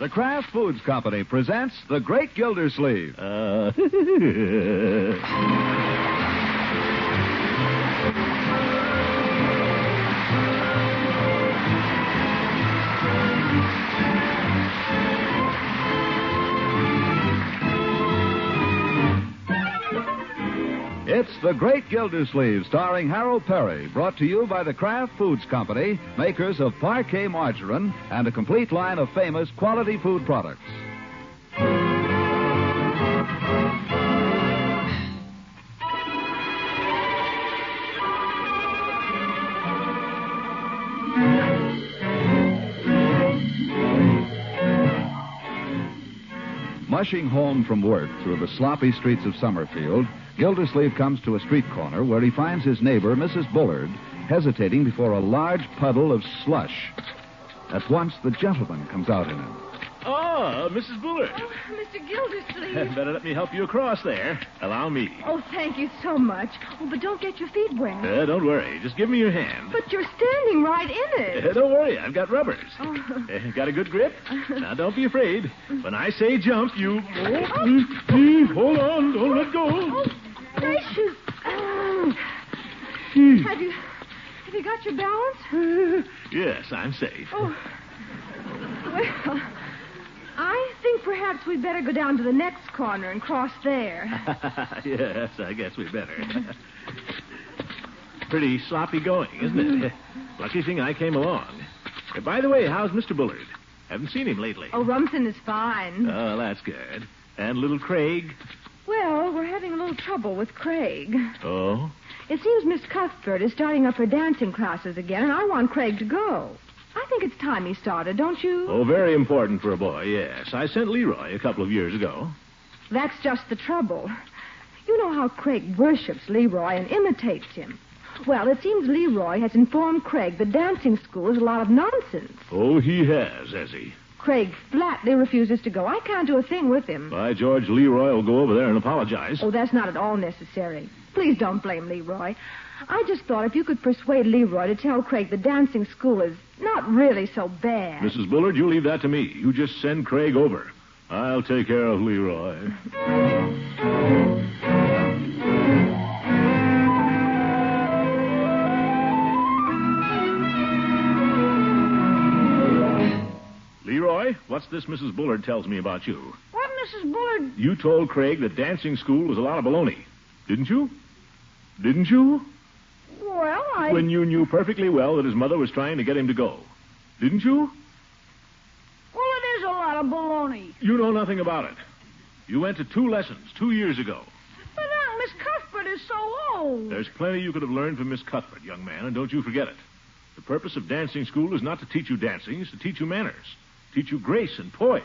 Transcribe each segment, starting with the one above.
The Kraft Foods Company presents The Great Gildersleeve. It's The Great Gildersleeve, starring Harold Perry, brought to you by the Kraft Foods Company, makers of Parquet Margarine and a complete line of famous quality food products. Mushing home from work through the sloppy streets of Summerfield, Gildersleeve comes to a street corner where he finds his neighbor, Mrs. Bullard, hesitating before a large puddle of slush. At once, the gentleman comes out in him. Oh, Mrs. Bullard. Oh, Mr. Gildersleeve. Better let me help you across there. Allow me. Oh, thank you so much. Oh, but don't get your feet wet. Don't worry. Just give me your hand. But you're standing right in it. Don't worry. I've got rubbers. Oh. Got a good grip? Now, don't be afraid. When I say jump, you... Hold on. Don't let go. Oh, gracious. Have you got your balance? Yes, I'm safe. Oh. Well, I think perhaps we'd better go down to the next corner and cross there. Yes, I guess we better. Pretty sloppy going, isn't it? Lucky thing I came along. By the way, how's Mr. Bullard? Haven't seen him lately. Oh, Rumson is fine. Oh, that's good. And little Craig? Well, we're having a little trouble with Craig. Oh? It seems Miss Cuthbert is starting up her dancing classes again, and I want Craig to go. I think it's time he started, don't you? Oh, very important for a boy, yes. I sent Leroy a couple of years ago. That's just the trouble. You know how Craig worships Leroy and imitates him. Well, it seems Leroy has informed Craig that dancing school is a lot of nonsense. Oh, he has he? Craig flatly refuses to go. I can't do a thing with him. By George, Leroy will go over there and apologize. Oh, that's not at all necessary. Please don't blame Leroy. I just thought if you could persuade Leroy to tell Craig the dancing school is not really so bad. Mrs. Bullard, you leave that to me. You just send Craig over. I'll take care of Leroy. Leroy, what's this Mrs. Bullard tells me about you? What, Mrs. Bullard? You told Craig that dancing school was a lot of baloney. Didn't you? Didn't you? Well, When you knew perfectly well that his mother was trying to get him to go. Didn't you? Well, it is a lot of baloney. You know nothing about it. You went to 2 lessons 2 years ago. But now Miss Cuthbert is so old. There's plenty you could have learned from Miss Cuthbert, young man, and don't you forget it. The purpose of dancing school is not to teach you dancing, it's to teach you manners. Teach you grace and poise.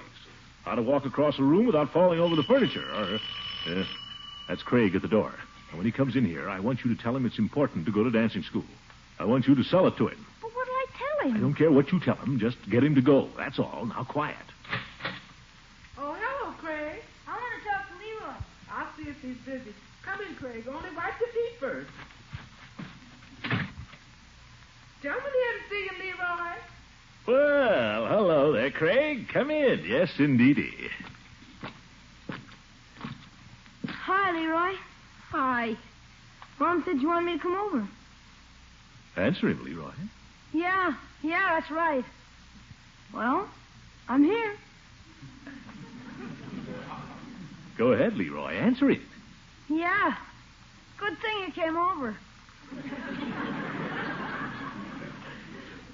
How to walk across a room without falling over the furniture. That's Craig at the door. And when he comes in here, I want you to tell him it's important to go to dancing school. I want you to sell it to him. But what'll I tell him? I don't care what you tell him. Just get him to go. That's all. Now, quiet. Oh, hello, Craig. I want to talk to Leroy. I'll see if he's busy. Come in, Craig. Only wipe your feet first. Come in here to see you, Leroy. Well, hello there, Craig. Come in. Yes, indeedy. Hi, Leroy. Hi. Mom said you wanted me to come over. Answer him, Leroy. Yeah, that's right. Well, I'm here. Go ahead, Leroy. Answer him. Yeah. Good thing you came over.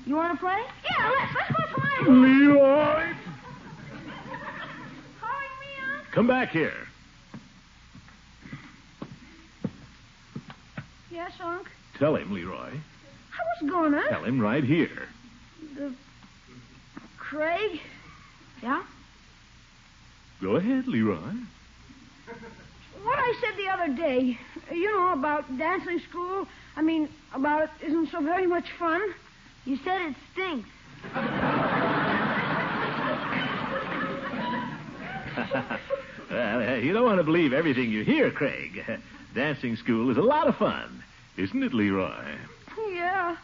You want to play? Yeah, let's go to my room. Leroy! Calling me up? Come back here. Yes, Unc. Tell him, Leroy. I was gonna. Tell him right here. Craig? Yeah? Go ahead, Leroy. What I said the other day, about dancing school, about it isn't so very much fun. You said it stinks. Well, you don't want to believe everything you hear, Craig. Dancing school is a lot of fun, isn't it, Leroy? Yeah.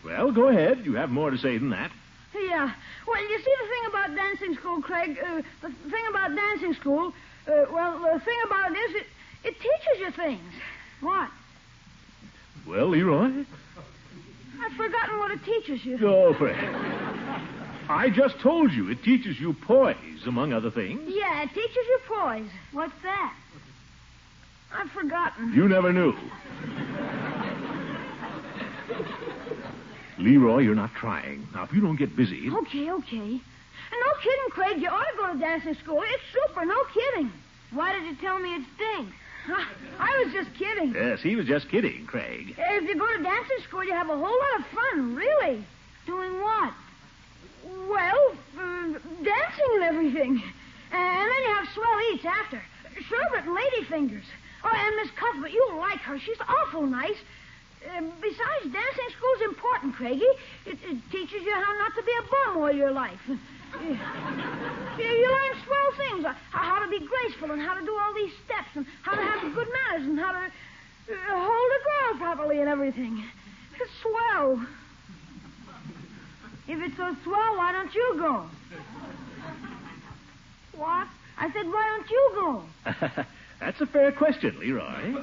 Well, go ahead. You have more to say than that. Yeah, yeah. Well, you see, the thing about dancing school, Craig, the thing about dancing school, the thing about it is it teaches you things. What? Well, Leroy? I've forgotten what it teaches you. Oh, Fred. I just told you it teaches you poise, among other things. Yeah, it teaches you poise. What's that? I've forgotten. You never knew. Leroy, you're not trying. Now, if you don't get busy... Okay. And no kidding, Craig. You ought to go to dancing school. It's super, no kidding. Why did you tell me it stinks? I was just kidding. Yes, he was just kidding, Craig. If you go to dancing school, you have a whole lot of fun, really. Doing what? Well, dancing and everything. And then you have swell eats after. Sherbet and lady fingers. Oh, and Miss Cuthbert, you'll like her. She's awful nice. Besides, dancing school's important, Craigie. It teaches you how not to be a bum all your life. You learn swell things. How to be graceful and how to do all these steps and how to have good manners and how to hold a girl properly and everything. It's swell. If it's so swell, why don't you go? What? I said, why don't you go? That's a fair question, Leroy.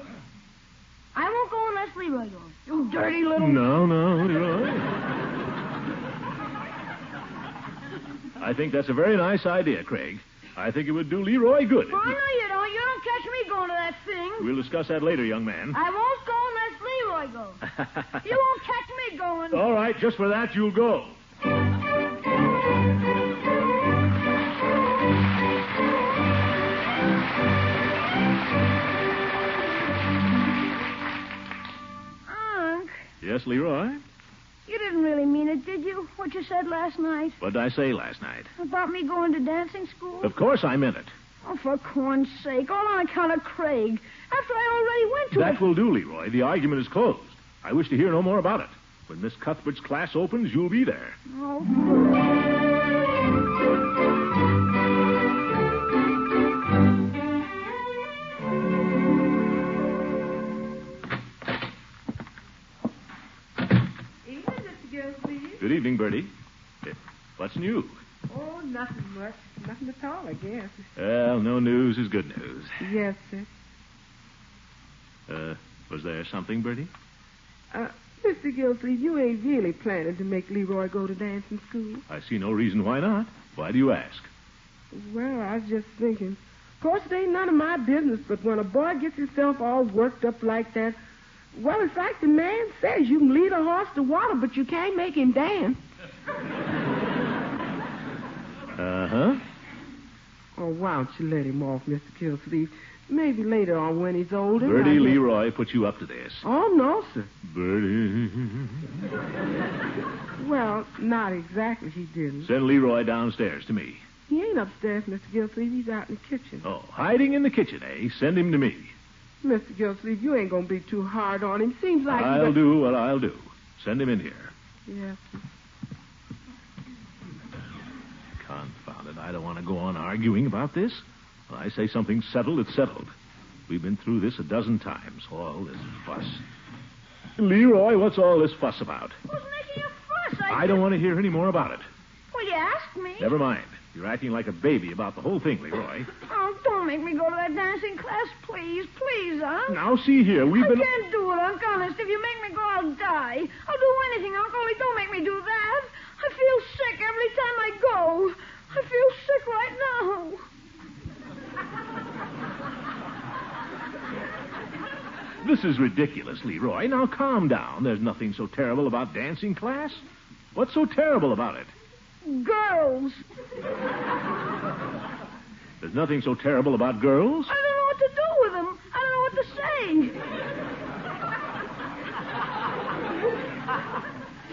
I won't go unless Leroy goes. You dirty little... No, Leroy. I think that's a very nice idea, Craig. I think it would do Leroy good. Oh, no, you don't. You don't catch me going to that thing. We'll discuss that later, young man. I won't go unless Leroy goes. You won't catch me going. All right, just for that, you'll go. Unc. Yes, Leroy? You didn't really mean it, did you? What you said last night? What did I say last night? About me going to dancing school? Of course I meant it. Oh, for corn's sake. All on account of Craig. After I already went to it. That will do, Leroy. The argument is closed. I wish to hear no more about it. When Miss Cuthbert's class opens, you'll be there. Oh, Good evening, Bertie. What's new? Oh, nothing much. Nothing at all, I guess. Well, no news is good news. Yes, sir. Was there something, Bertie? Mr. Gilsleeve, you ain't really planning to make Leroy go to dancing school? I see no reason why not. Why do you ask? Well, I was just thinking. Of course, it ain't none of my business, but when a boy gets himself all worked up like that, well, it's like the man says, you can lead a horse to water, but you can't make him dance. Uh-huh. Oh, why don't you let him off, Mr. Gilsleeve? Maybe later on when he's older. Bertie Leroy put you up to this. Oh, no, sir. Bertie. Well, not exactly, he didn't. Send Leroy downstairs to me. He ain't upstairs, Mr. Gilsleeve. He's out in the kitchen. Oh, hiding in the kitchen, eh? Send him to me. Mr. Gilsleeve, you ain't going to be too hard on him. Seems like... I'll do what I'll do. Send him in here. Yes, sir. Confound it. I don't want to go on arguing about this. When I say something's settled, it's settled. We've been through this a dozen times. All this fuss. Leroy, what's all this fuss about? who's making a fuss? I don't want to hear any more about it. Well, you asked me. Never mind. You're acting like a baby about the whole thing, Leroy. Oh, don't make me go to that dancing class, please. Please, Unc. Now, see here, I can't do it, Unc, honest. If you make me go, I'll die. I'll do anything, Unc, only don't make me do that. I feel sick every time I go. I feel sick right now. This is ridiculous, Leroy. Now, calm down. There's nothing so terrible about dancing class. What's so terrible about it? Girls. There's nothing so terrible about girls. I don't know what to do with them. I don't know what to say.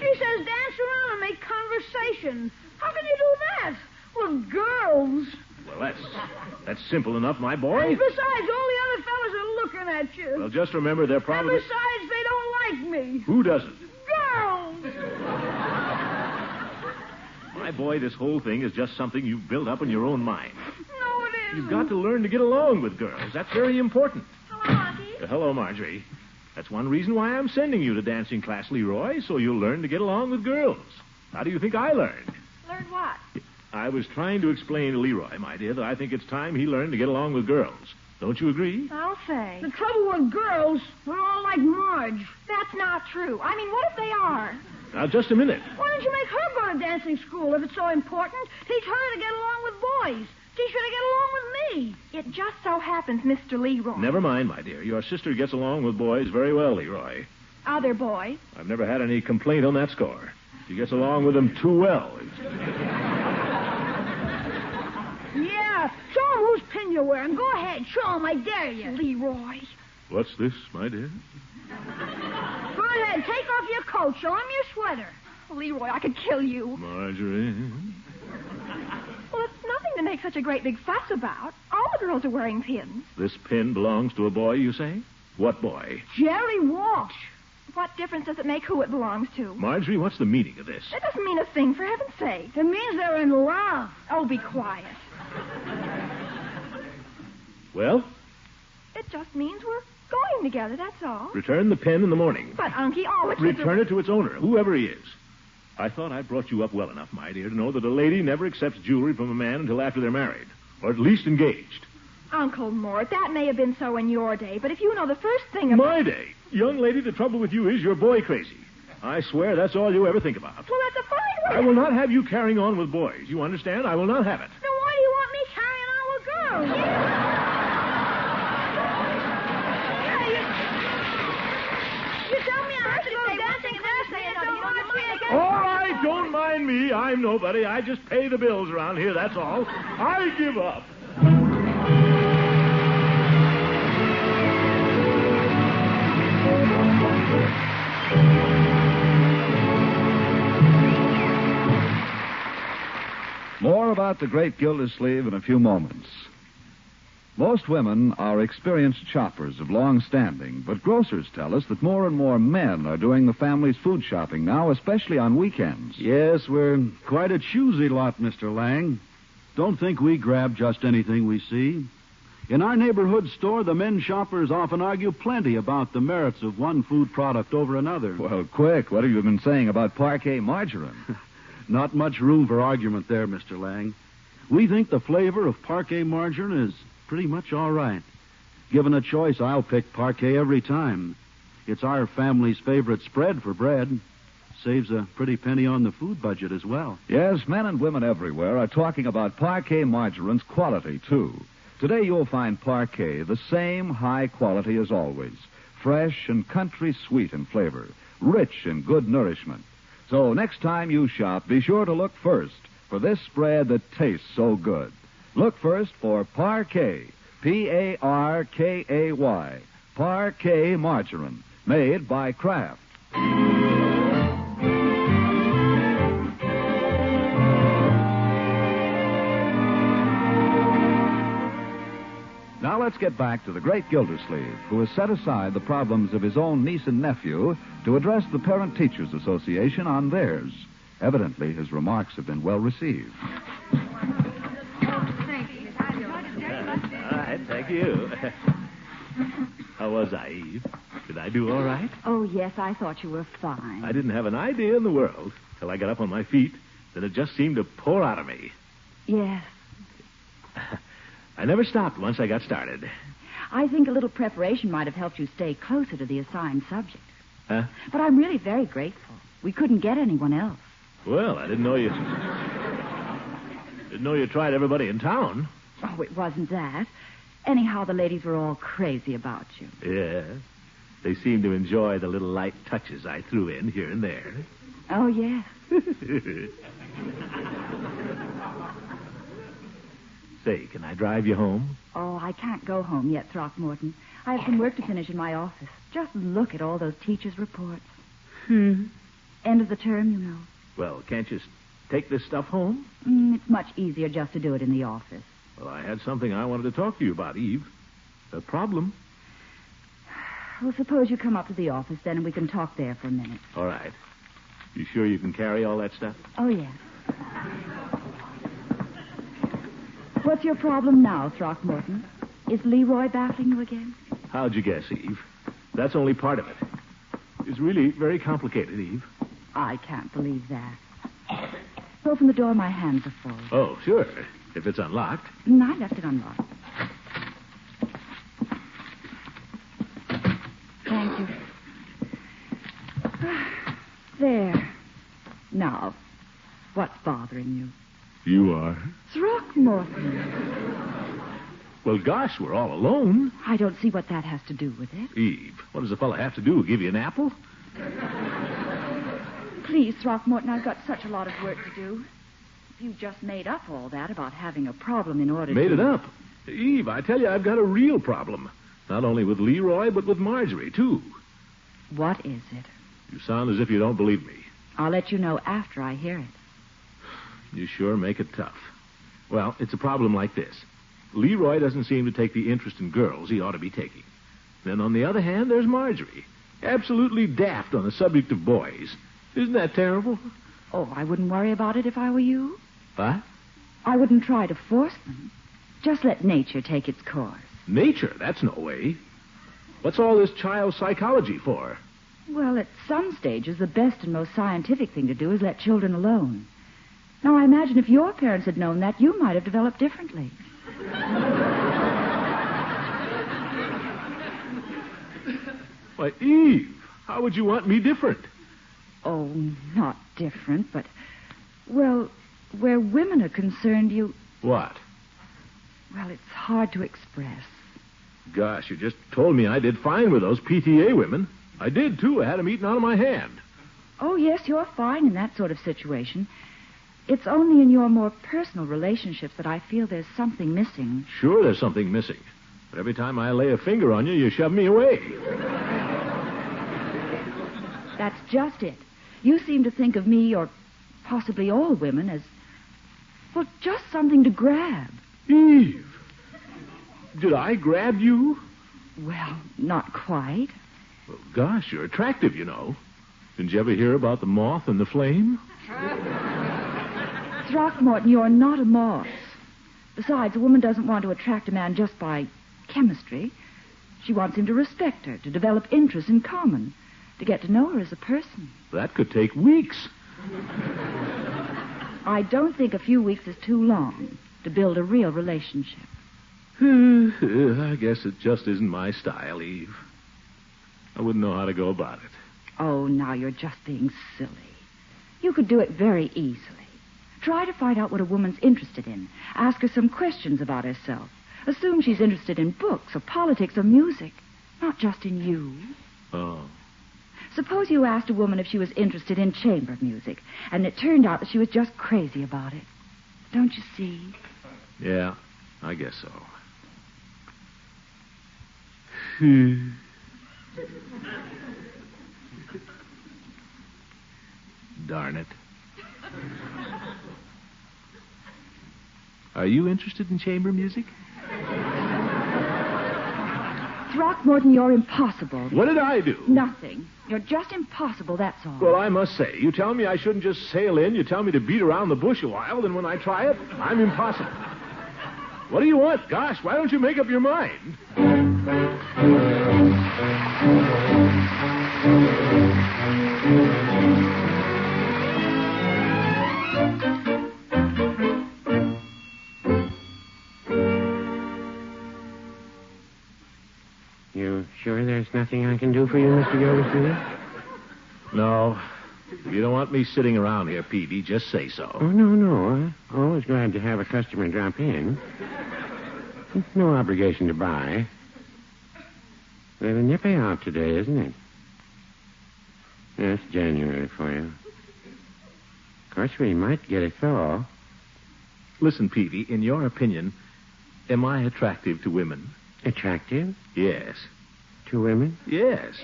She says dance around and make conversation. How can you do that? With girls. Well, that's simple enough, my boy. And besides, all the other fellas are looking at you. Well, just remember they're probably... And besides, they don't like me. Who doesn't? Girls. My boy, this whole thing is just something you've built up in your own mind. No, it isn't. You've got to learn to get along with girls. That's very important. Hello, Auntie. Hello, Marjorie. That's one reason why I'm sending you to dancing class, Leroy, so you'll learn to get along with girls. How do you think I learned? Learn I was trying to explain to Leroy, my dear, that I think it's time he learned to get along with girls. Don't you agree? I'll say. The trouble with girls, they're all like Marge. That's not true. I mean, what if they are? Now, just a minute. Why don't you make her go to dancing school if it's so important? Teach her to get along with boys. Teach her to get along with me. It just so happens, Mr. Leroy. Never mind, my dear. Your sister gets along with boys very well, Leroy. Other boys. I've never had any complaint on that score. She gets along with them too well. Yeah, show 'em whose pin you're wearing. Go ahead, show 'em, I dare you. Leroy. What's this, my dear? Go ahead, take off your coat. Show 'em your sweater. Leroy, I could kill you. Marjorie. Well, it's nothing to make such a great big fuss about. All the girls are wearing pins. This pin belongs to a boy, you say? What boy? Jerry Walsh. What difference does it make who it belongs to? Marjorie, what's the meaning of this? It doesn't mean a thing, for heaven's sake. It means they're in love. Oh, be quiet. Well, It just means we're going together, that's all. return the pin in the morning. But, Unky, all the kids Return it to its owner, whoever he is. I thought I brought you up well enough, my dear, to know that a lady never accepts jewelry from a man until after they're married, or at least engaged. Uncle Mort, that may have been so in your day, but if you know the first thing about... My day. Young lady, the trouble with you is you're boy crazy. I swear that's all you ever think about. Well, that's a fine I way. will not have you carrying on with boys. You understand? I will not have it. Then why do you want me carrying on with girls? You tell me I have to go dancing Thursday and don't want me again. All right, don't mind me. I'm nobody. I just pay the bills around here, that's all. I give up. More about the great Gildersleeve in a few moments. Most women are experienced shoppers of long standing, but grocers tell us that more and more men are doing the family's food shopping now, especially on weekends. Yes, we're quite a choosy lot, Mr. Lang. Don't think we grab just anything we see. In our neighborhood store, the men shoppers often argue plenty about the merits of one food product over another. Well, quick, what have you been saying about parquet margarine? Not much room for argument there, Mr. Lang. We think the flavor of parquet margarine is pretty much all right. Given a choice, I'll pick parquet every time. It's our family's favorite spread for bread. Saves a pretty penny on the food budget as well. Yes, men and women everywhere are talking about parquet margarine's quality, too. Today you'll find parquet the same high quality as always. Fresh and country sweet in flavor. Rich in good nourishment. So next time you shop, be sure to look first for this spread that tastes so good. Look first for Parquet, Parkay, Parquet margarine, made by Kraft. Now let's get back to the great Gildersleeve, who has set aside the problems of his own niece and nephew to address the Parent Teachers Association on theirs. Evidently, his remarks have been well received. All right, thank you. How was I, Eve? Did I do all right? Oh, yes, I thought you were fine. I didn't have an idea in the world till I got up on my feet. Then it just seemed to pour out of me. Yes. I never stopped once I got started. I think a little preparation might have helped you stay closer to the assigned subject. Huh? But I'm really very grateful. We couldn't get anyone else. Well, I didn't know you... Didn't know you tried everybody in town. Oh, it wasn't that. Anyhow, the ladies were all crazy about you. Yeah. They seemed to enjoy the little light touches I threw in here and there. Oh, yes. Say, can I drive you home? Oh, I can't go home yet, Throckmorton. I have some work to finish in my office. Just look at all those teachers' reports. End of the term, you know. Well, can't you take this stuff home? It's much easier just to do it in the office. Well, I had something I wanted to talk to you about, Eve. A problem. Well, suppose you come up to the office then and we can talk there for a minute. All right. You sure you can carry all that stuff? Oh, yes. What's your problem now, Throckmorton? Is Leroy baffling you again? How'd you guess, Eve? That's only part of it. It's really very complicated, Eve. I can't believe that. Let's open the door. My hands are full. Oh, sure. If it's unlocked. I left it unlocked. Thank you. There. Now, what's bothering you? You are? Throckmorton. Well, gosh, we're all alone. I don't see what that has to do with it. Eve, what does a fella have to do? Give you an apple? Please, Throckmorton, I've got such a lot of work to do. You just made up all that about having a problem in order Made to... it up. Eve, I tell you, I've got a real problem. Not only with Leroy, but with Marjorie, too. What is it? You sound as if you don't believe me. I'll let you know after I hear it. You sure make it tough. Well, it's a problem like this. Leroy doesn't seem to take the interest in girls he ought to be taking. Then, on the other hand, there's Marjorie. Absolutely daft on the subject of boys. Isn't that terrible? Oh, I wouldn't worry about it if I were you. What? I wouldn't try to force them. Just let nature take its course. Nature? That's no way. What's all this child psychology for? Well, at some stages, the best and most scientific thing to do is let children alone. Now, I imagine if your parents had known that, you might have developed differently. Why, Eve, how would you want me different? Oh, not different, but... Well, where women are concerned, you... What? Well, it's hard to express. Gosh, you just told me I did fine with those PTA women. I did, too. I had them eaten out of my hand. Oh, yes, you're fine in that sort of situation. It's only in your more personal relationships that I feel there's something missing. Sure there's something missing. But every time I lay a finger on you, you shove me away. That's just it. You seem to think of me, or possibly all women, as, well, just something to grab. Eve, did I grab you? Well, not quite. Well, gosh, you're attractive, you know. Didn't you ever hear about the moth and the flame? Throckmorton, you're not a moth. Besides, a woman doesn't want to attract a man just by chemistry. She wants him to respect her, to develop interests in common, to get to know her as a person. That could take weeks. I don't think a few weeks is too long to build a real relationship. I guess it just isn't my style, Eve. I wouldn't know how to go about it. Oh, now you're just being silly. You could do it very easily. Try to find out what a woman's interested in. Ask her some questions about herself. Assume she's interested in books or politics or music, not just in you. Oh. Suppose you asked a woman if she was interested in chamber music, and it turned out that she was just crazy about it. Don't you see? Yeah, I guess so. Darn it. Are you interested in chamber music? Throckmorton, you're impossible. What did I do? Nothing. You're just impossible, that's all. Well, I must say, you tell me I shouldn't just sail in, you tell me to beat around the bush a while, then when I try it, I'm impossible. What do you want? Gosh, why don't you make up your mind? You sure there's nothing I can do for you, Mr. Gildersleeve? No. If you don't want me sitting around here, Peavy, just say so. Oh, no. I'm always glad to have a customer drop in. No obligation to buy. Rather nippy out today, isn't it? Yes, January for you. Of course, we might get a thaw. Listen, Peavy, in your opinion, am I attractive to women? Attractive? Yes. To women? Yes.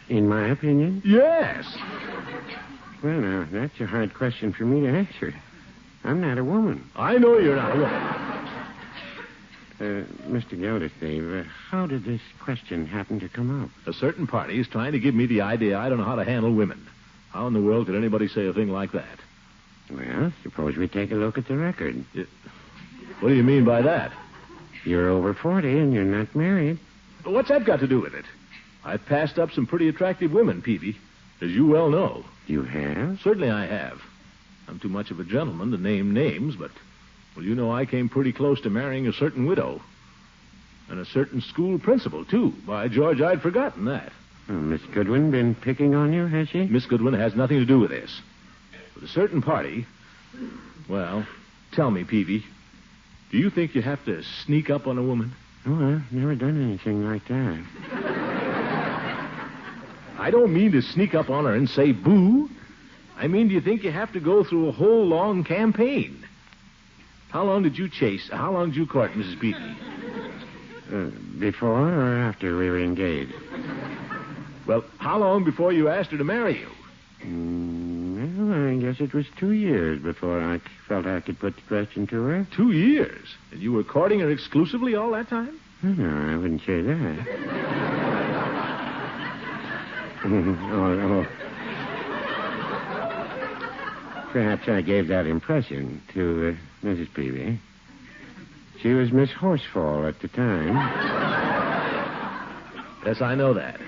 In my opinion? Yes. Well, now, that's a hard question for me to answer. I'm not a woman. I know you're not a woman. Mr. Gildersleeve, how did this question happen to come up? A certain party is trying to give me the idea I don't know how to handle women. How in the world could anybody say a thing like that? Well, suppose we take a look at the record. What do you mean by that? You're over 40 and you're not married. What's that got to do with it? I've passed up some pretty attractive women, Peavy, as you well know. You have? Certainly I have. I'm too much of a gentleman to name names, but, well, you know I came pretty close to marrying a certain widow. And a certain school principal, too. By George, I'd forgotten that. Oh, Miss Goodwin been picking on you, has she? Miss Goodwin has nothing to do with this. But a certain party... Well, tell me, Peavy, do you think you have to sneak up on a woman? Oh, I've never done anything like that. I don't mean to sneak up on her and say boo. I mean, do you think you have to go through a whole long campaign? How long did you court Mrs. Peavy? Before or after we were engaged? Well, how long before you asked her to marry you? Well, I guess it was 2 years before I felt I could put the question to her. 2 years? And you were courting her exclusively all that time? No, I wouldn't say that. oh. Perhaps I gave that impression to Mrs. Peavy. She was Miss Horsefall at the time. Yes, I know that.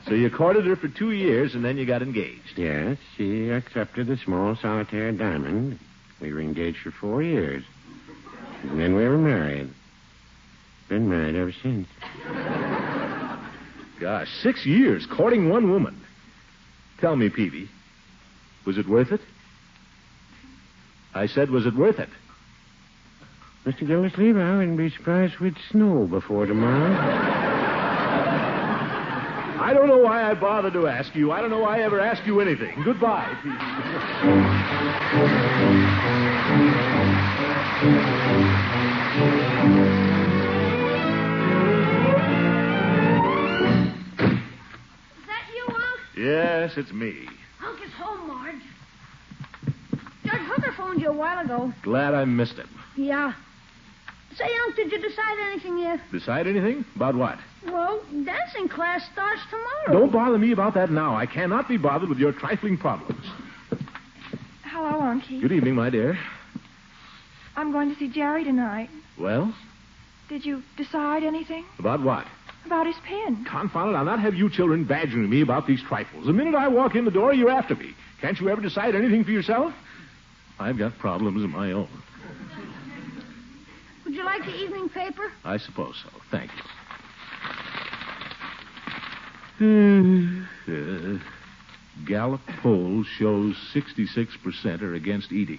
So you courted her for 2 years, and then you got engaged. Yes, she accepted a small solitaire diamond. We were engaged for 4 years. And then we were married. Been married ever since. Gosh, 6 years courting one woman. Tell me, Peavy, was it worth it? I said, was it worth it? Mr. Gildersleeve, I wouldn't be surprised if we'd snow before tomorrow. I don't know why I bothered to ask you. I don't know why I ever asked you anything. Goodbye, Peavy. Is that you, Unc? Yes, it's me. Unc is home, Marge. Judge Hooker phoned you a while ago. Glad I missed him. Yeah. Say, Unc, did you decide anything yet? Decide anything? About what? Well, dancing class starts tomorrow. Don't bother me about that now. I cannot be bothered with your trifling problems. Hello, Unky. Good evening, my dear. I'm going to see Jerry tonight. Well? Did you decide anything? About what? About his pen. Confound it, I'll not have you children badgering me about these trifles. The minute I walk in the door, you're after me. Can't you ever decide anything for yourself? I've got problems of my own. Would you like the evening paper? I suppose so. Thank you. Gallup poll shows 66% are against eating.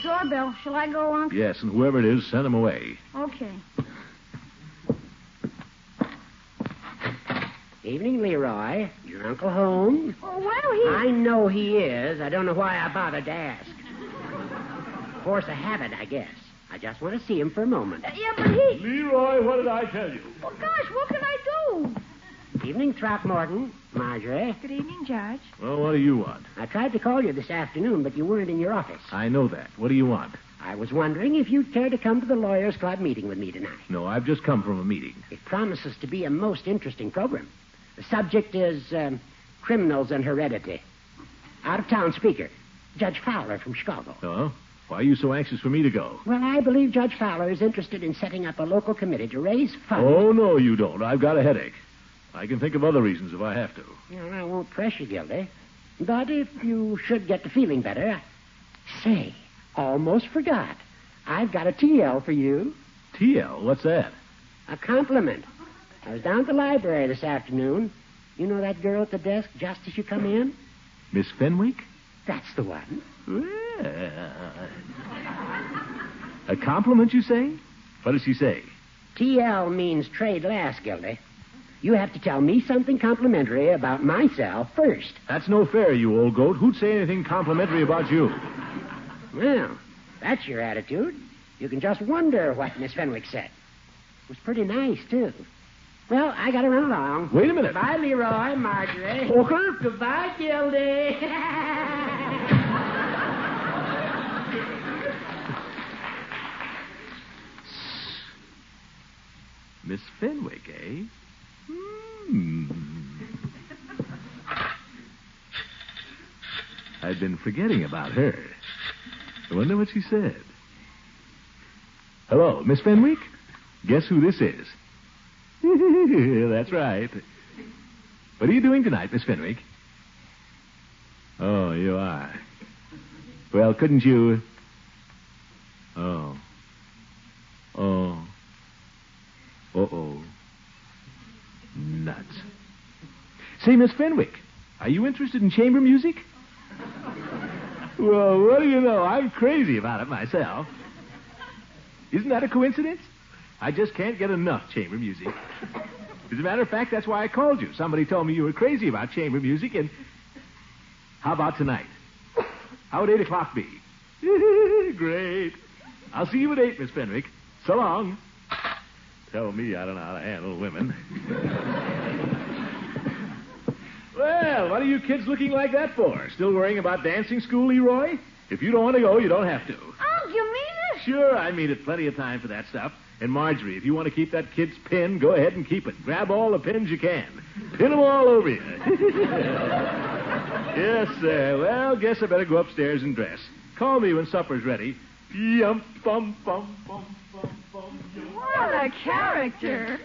Doorbell. Shall I go, Unc? Yes, and whoever it is, send him away. Okay. Evening, Leroy. Your uncle home? Oh, well, I know he is. I don't know why I bothered to ask. Force of habit, I guess. I just want to see him for a moment. Yeah, but he... Leroy, what did I tell you? Well, gosh, what can I do? Evening, Throckmorton. Marjorie. Good evening, Judge. Well, what do you want? I tried to call you this afternoon, but you weren't in your office. I know that. What do you want? I was wondering if you'd care to come to the Lawyers Club meeting with me tonight. No, I've just come from a meeting. It promises to be a most interesting program. The subject is criminals and heredity. Out-of-town speaker, Judge Fowler from Chicago. Oh? Why are you so anxious for me to go? Well, I believe Judge Fowler is interested in setting up a local committee to raise funds. Oh, no, you don't. I've got a headache. I can think of other reasons if I have to. Well, I won't press you, Gildy. But if you should get to feeling better... Say, almost forgot. I've got a TL for you. TL? What's that? A compliment. I was down at the library this afternoon. You know that girl at the desk just as you come in? Miss Fenwick? That's the one. Well, a compliment, you say? What does she say? TL means trade last, Gildy. You have to tell me something complimentary about myself first. That's no fair, you old goat. Who'd say anything complimentary about you? Well, that's your attitude. You can just wonder what Miss Fenwick said. It was pretty nice, too. Well, I gotta run along. Wait a minute. Bye, Leroy, Marjorie. Hooker? Goodbye, Gildy. Miss Fenwick, eh? I'd been forgetting about her. I wonder what she said. Hello, Miss Fenwick? Guess who this is? That's right. What are you doing tonight, Miss Fenwick? Oh, you are. Well, couldn't you... Oh. Oh. Uh-oh. Nuts. Say, Miss Fenwick, are you interested in chamber music? Well, what do you know? I'm crazy about it myself. Isn't that a coincidence? I just can't get enough chamber music. As a matter of fact, that's why I called you. Somebody told me you were crazy about chamber music, and... How about tonight? How would 8 o'clock be? Great. I'll see you at 8, Miss Fenwick. So long. Tell me I don't know how to handle women. Well, what are you kids looking like that for? Still worrying about dancing school, Leroy? If you don't want to go, you don't have to. Oh, you mean it? Sure, I mean it. Plenty of time for that stuff. And Marjorie, if you want to keep that kid's pin, go ahead and keep it. Grab all the pins you can. Pin them all over you. Yes, sir. Well, guess I better go upstairs and dress. Call me when supper's ready. Yum, bum, bum, bum, bum, bum, yum. What a character.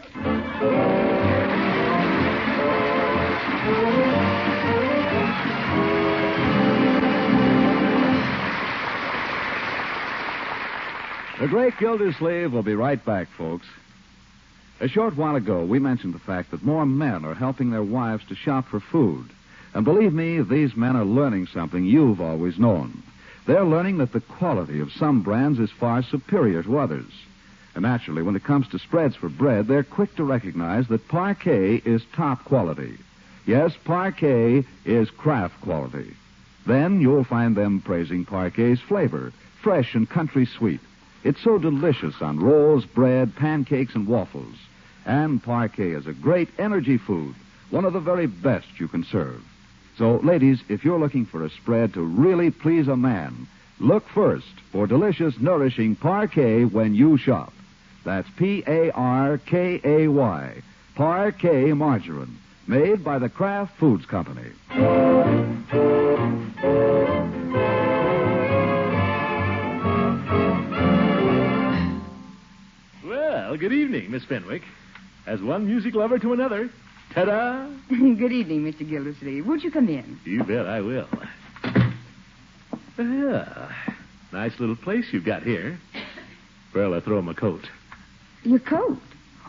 The Great Gildersleeve will be right back, folks. A short while ago, we mentioned the fact that more men are helping their wives to shop for food. And believe me, these men are learning something you've always known. They're learning that the quality of some brands is far superior to others. And naturally, when it comes to spreads for bread, they're quick to recognize that Parquet is top quality. Yes, Parquet is craft quality. Then you'll find them praising Parquet's flavor, fresh and country sweet. It's so delicious on rolls, bread, pancakes, and waffles. And Parquet is a great energy food, one of the very best you can serve. So, ladies, if you're looking for a spread to really please a man, look first for delicious, nourishing Parquet when you shop. That's Parkay, Parquet margarine, made by the Kraft Foods Company. Well, good evening, Miss Fenwick. As one music lover to another. Ta-da! Good evening, Mr. Gildersleeve. Won't you come in? You bet I will. Nice little place you've got here. Where'll I throw my coat? Your coat?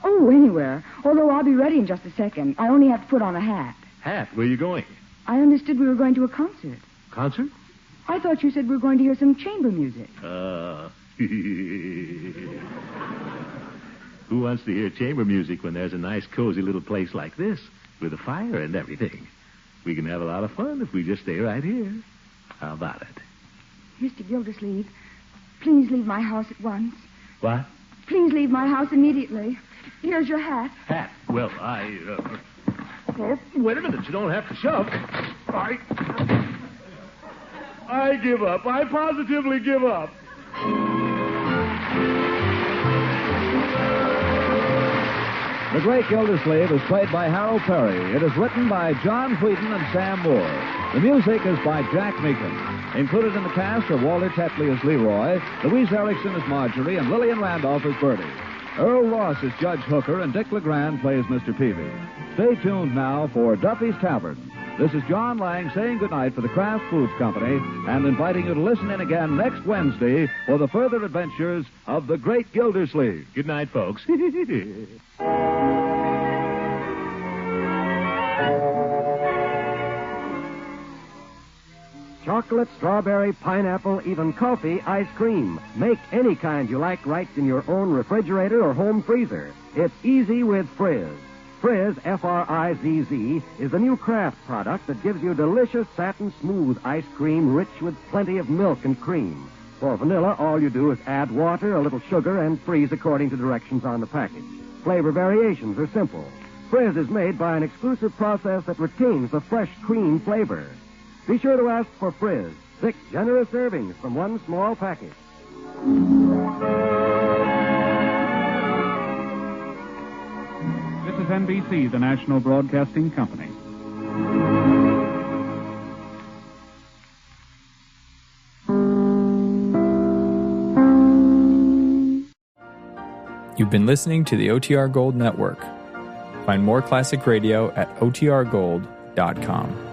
Oh, anywhere. Although I'll be ready in just a second. I only have to put on a hat. Hat? Where are you going? I understood we were going to a concert. Concert? I thought you said we were going to hear some chamber music. Who wants to hear chamber music when there's a nice, cozy little place like this with a fire and everything? We can have a lot of fun if we just stay right here. How about it? Mr. Gildersleeve, please leave my house at once. What? Please leave my house immediately. Here's your hat. Hat? Well, Oh, wait a minute. You don't have to shove. I give up. I positively give up. The Great Gildersleeve is played by Harold Perry. It is written by John Wheaton and Sam Moore. The music is by Jack Meakin. Included in the cast are Walter Tetley as Leroy, Louise Erickson as Marjorie, and Lillian Randolph as Bertie. Earl Ross is Judge Hooker, and Dick LeGrand plays Mr. Peavy. Stay tuned now for Duffy's Tavern. This is John Lang saying goodnight for the Kraft Foods Company and inviting you to listen in again next Wednesday for the further adventures of the Great Gildersleeve. Good night, folks. Chocolate, strawberry, pineapple, even coffee, ice cream. Make any kind you like right in your own refrigerator or home freezer. It's easy with Frizz. Frizz, F-R-I-Z-Z, is the new Kraft product that gives you delicious satin smooth ice cream rich with plenty of milk and cream. For vanilla, all you do is add water, a little sugar, and freeze according to directions on the package. Flavor variations are simple. Frizz is made by an exclusive process that retains the fresh cream flavor. Be sure to ask for Frizz. 6 generous servings from one small package. This is NBC, the National Broadcasting Company. You've been listening to the OTR Gold Network. Find more classic radio at otrgold.com.